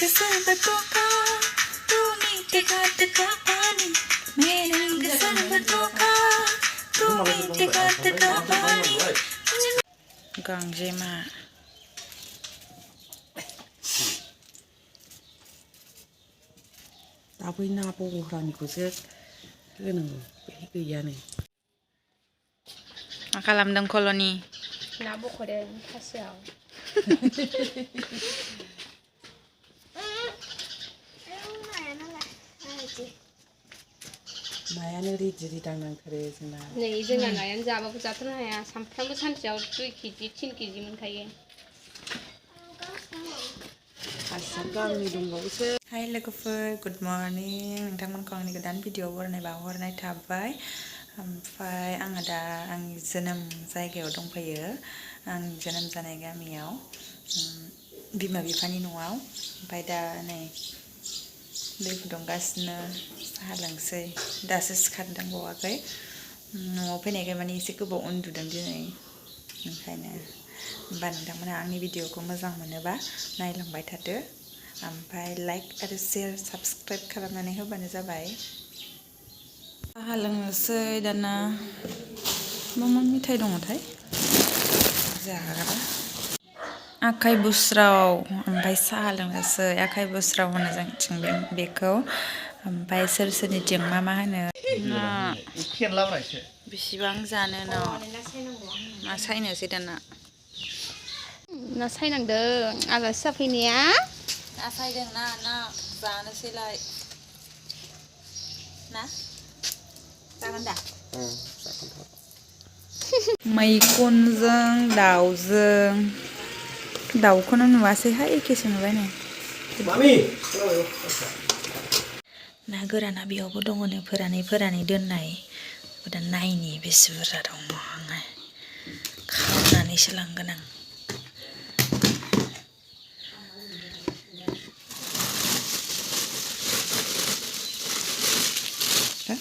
kesal berduka, bumi teka-teka pani. Menang kesal berduka, bumi teka-teka pani. Gangjema. Tapi na 보고 하라니까서 그는 그야네. मा खालामदों koloni? Na bokhodeng खासेयाव. 나야는 리지리 당난 그래 जोंना. नै जोंना नायानो जाबाबो जाथ्रनो हाया सानफ्रामबो सानसेयाव 2 केजि 3 केजि मोनखायो. गांनि दंबावोसो. Hai लोगोफोर, good morning. नोंथांमोनखौ आंनि गोदान भिडिअ बावहरनाय थाबाय. ओमफ्राय आङो दा आंनि जोनोम जायगायाव दंफैयो. आंनि जोनोम जानाय गामियाव बिमा बिफानि न'आव. ओमफ्राय दा नै दै फुदुंगासिनो साहा लोंसै. दासो सिखारदों बावाखै. न'आव फैनायखाय माने एसे गोबाव उन्दुदों दिनै. ओंखायनो होमबा नोंथांमोनहा आंनि भिडिअखौ मोजां मोनोबा नायलांबाय थादो. ओमफ्राय लाइक आरो शेयार साबस्क्राइब खालामनानै होबानो जाबाय. साहा लोंनोसै दाना. मा मेथाइ दङथाय? जाग्रा आखाइ बुस्राव. ओमफ्राय साहा लोंनोसै. आखाइ बुस्राव होनो जोंनिथिं बेखौ. ओमफ्राय सोरनिथिं मा होनो? बेसेबां जानो न'? मा सायनोसै दाना? ना सायनांदों आलासि जाफैनाया. ना सायदों ना जानोसैलाय. ना जागोन दा? मैखुनजों दाउजों. दाउखौनो नुवासैहाय एखेसो नुबाय नै. ना गोराना बेयावबो दङनो फोरानै दोननाय. दा नायनि बेसे बुरजा दङ आङो. खावनानैसो लांगोन आं.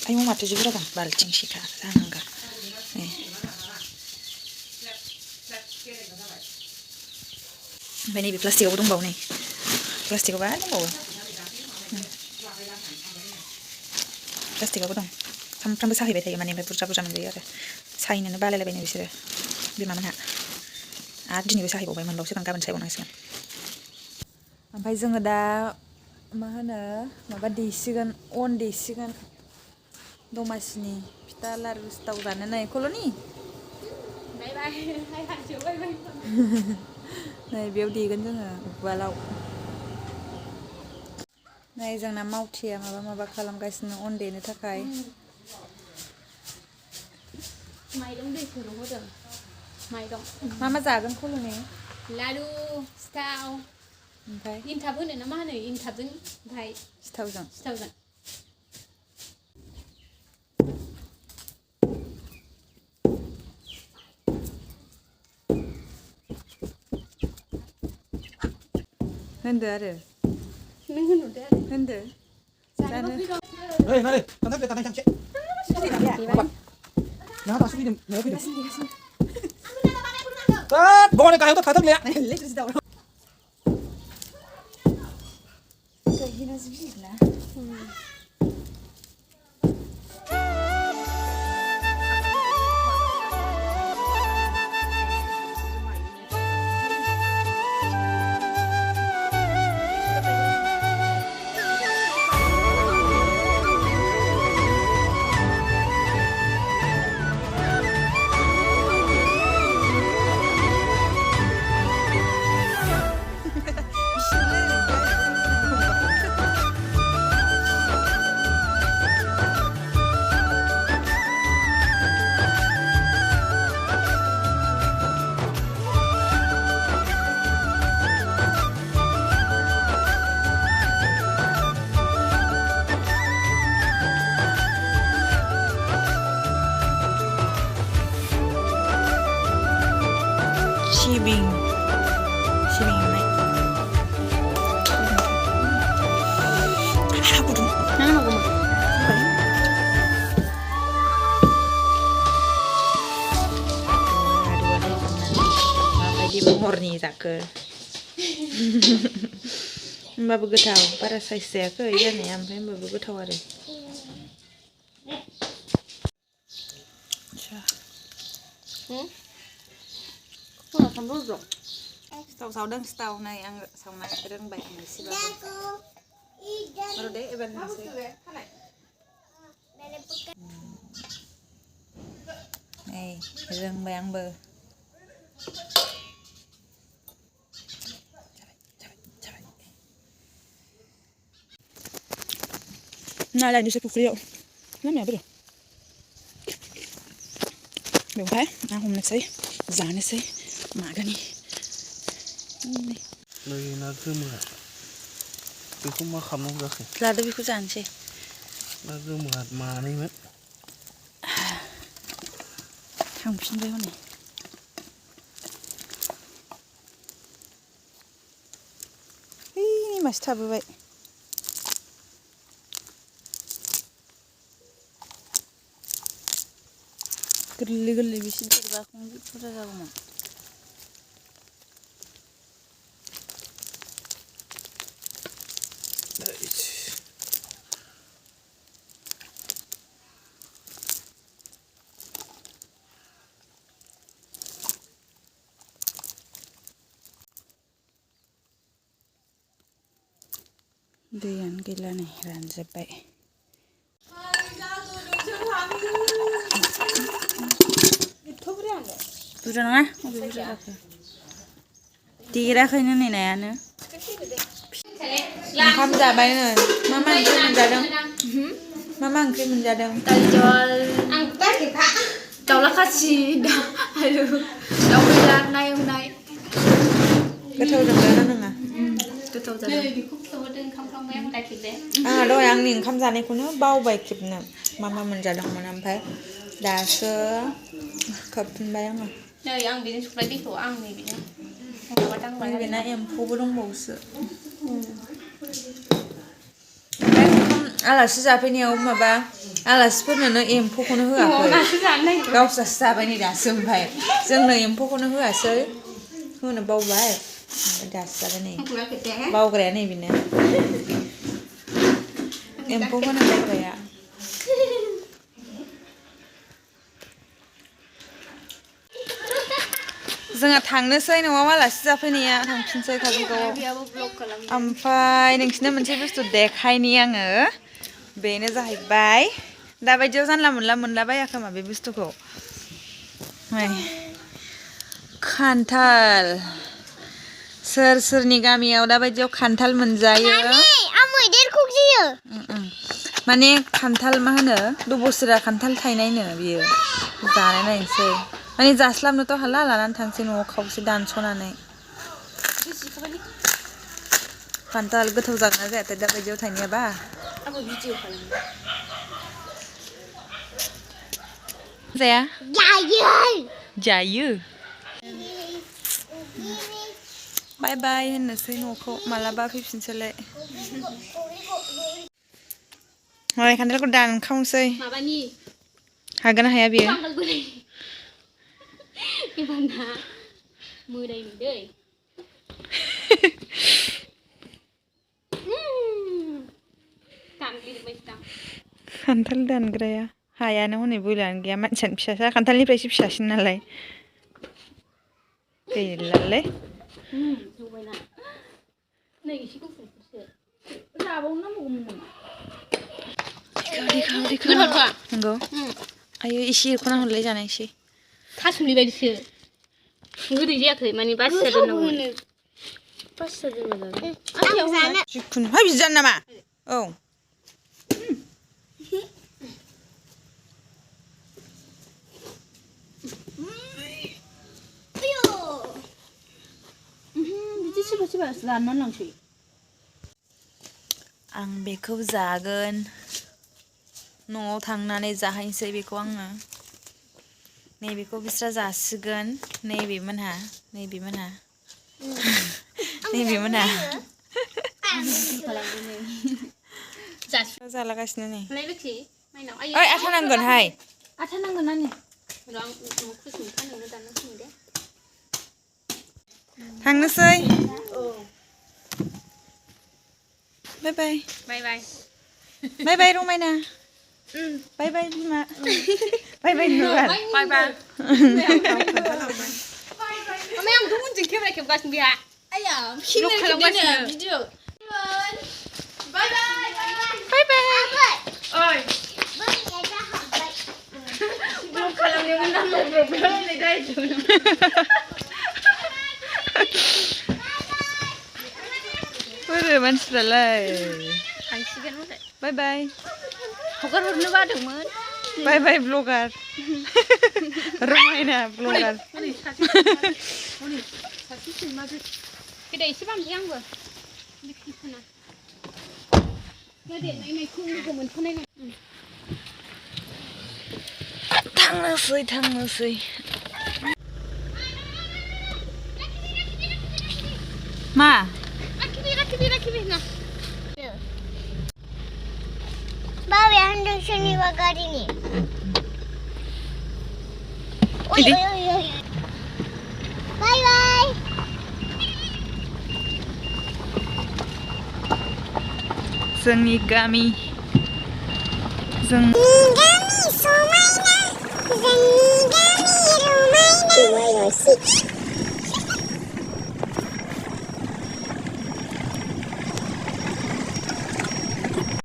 आयौ माथो जि बुरजा दं. बाल्थिंसेखा जानांगौ. ओमफ्राय नैबे प्लास्टिकआवबो दंबावो नै. प्लास्टिकआवबो आरो दंबावो. प्लास्टिकआवबो दं. सानफ्रामबो साहैबाय थायो माने. ओमफ्राय बुरजा मोनजायो आरो. साहैनोनो बालायलायबायनो बिसोरो बिमामोनहा. आरो दिनैबो साहैबावबाय. मोनबावसिगोन गाबोन साहैबावनांसिगोन. ओमफ्राय जोङो दा मा होनो माबा देसिगोन. अन देसिगोन दमासिनि फिथा लारु सिथाव जानो नै कल'नि. नै बेयाव देगोन जोङो उवालाव. नै जोंना मावथिया माबा खालामगासिनो अन देनो थाखाय. माइरं दै फुदुं होदों. माइरं मा जागोन कल'नि? लारु सिथाव. ओमफ्राय एन्थाब होनो ना मा होनो? एन्थाबजों ओमफ्राय सिथावजों. होनदो आरो. नों होनहरदो आरो. होनदो. जानो. नारे थांथारदो थांथां थांसे. 나 다시 좀 내가 필요. 딱 뭐네 가요 또 다들 내야. Sibing naik. Apa dong? Mana aku mah? Di murni tak ke. होमबाबो गोथाव बारा साइज जायाखै जानाया ओमफ्राय होमबाबो गोथाव आरो सिथाव सावदों सिथाव नै आं सावनो रोंबाय आं एसेबाबो र' दे एबार होनोसै नै रोंबाय आंबो ना लायनोसै फुख्रियाव लामाया बोरो बेवहाय ना हमनोसै जानोसै मागोनि नै ना गोमोआ बेखौ मा खालामनांगौ जाखो लादो बेखौ जानोसै ना गोमोआ मानैमोन थांफिनबाय हनै मासे थाबोबाय गोरलै गोरलै बिसि देरबा बुरजा जागौमोन दैयानो गैला नै रानजोब्बाय बुरजा नङा बुरजा जाखो देराखैनो नै नायानो ओंखाम जाबायनो मा ओंख्रि मोनजादों मा ओंख्रि मोनजादों दालि जल दाउला खासि आलु दाउ बेदर ना एवनाय गोथाव जादोंना नङा गोथाव जादों बेखौ खिथाहरदों ओंखाम खांबाय आं दाखिदे आंहा दहाय आंनि ओंखाम जानायखौनो बावबाय खेबनो मा मोनजादोंमोन ओमफ्राय दासो खोबफिनबाय आङो नै आं बेजों संबाय दैखौ आं नै बेजों ओमफ्राय बेना एम्फौबो दंबावोसो आलासि जाफैनायाव माबा आलासिफोरनोनो एम्फौखौनो होआखै गावस्रासो जाबाय नै दासो ओमफ्राय जोंनो एम्फौखौनो होआसै होनो बावबाय ओमफ्राय दासो जाबाय नै बावग्राया नै बेनो एम्फौ होनो बावग्राया जोंहा थांनोसै न'आव आलासि जाफैनाया थांफिनसै काजलगावआव ओमफ्राय नोंसिनो मोनसे बुस्थु देखायनि आङो बेनो जाहैबाय दाबायदियाव जानला मोनला मोनलाबाया खोमा बे बुस्थुखौ खान्थाल सोरनि गामियाव दाबायदियाव खान्थाल मोनजायो आं मैदेरखौ गियो माने खान्थाल मा होनो दबसरा खान्थाल थायनायनो बियो जानाय नायनोसै माने जास्लाबनोथ' हाला लानानै थांसै न'आव खावसे दानस'नानै खान्थाल गोथाव जागोन ना जायाथाय दाबायदियाव थायनायाबा जाया जायो बाय बाय होननोसै न'खौ मालाबा फैफिनसैलाय मालाय खान्थालखौ दानखावनोसै हागोन ना हाया बेयो खान्थाल दानग्राया हायानो हनै बोलोआनो गैया मानसियानो फिसासा खान्थालनिफ्रायसो फिसासिन नालाय गैलालै नंगौ आयो एसे एरख'ना हरलाय जानाय एसे थासुमलि बायदिसो गोदै जायाखै माने बासिया दोननांगौमोन बासिया दोनबा जिखुनु हाय बिदि जानो नामा औ बिदि सोरबा सोरबा लानानै लांसै आं बेखौ जागोन न'आव थांनानै जाहैनोसै बेखौ आङो नैबेखौ बिस्रा जासिगोन नैबेमोनहा जालागासिनो नै ओइ आथा नांगोनहाय आथा नांगोन नानि आं खुसुम फाननो दाना फैनो दे थांनोसै बाय बाय बाय बाय बाय बाय रमायना बाय बाय बिमा बाय बाय नुबार बाय बाय ओमफ्राय आंथ' उनजों केमेरा खेबगासिनो बेहा आया लक खालामगासिनो भिडिअ बाय बाय ओइ लक खालामनायावनो नांलायब्रबलायनाय जाहैदों बोरो मानसिफ्रालाय थांसिगोन ओमफ्राय बाय बाय हगार हरनो बादोंमोन बाय बाय ब्लगार रमायना ब्लगार गोदो एसे बामसै आंबो गोदेरनायखौ लोगो मोनथ'नाय थांनोसै मा राखिबि ना बाबाया होनदों सोरनिबा गारिनि ओइ बाय बाय जोंनि गामि जों गामि समायना जोंनि गामि रमायना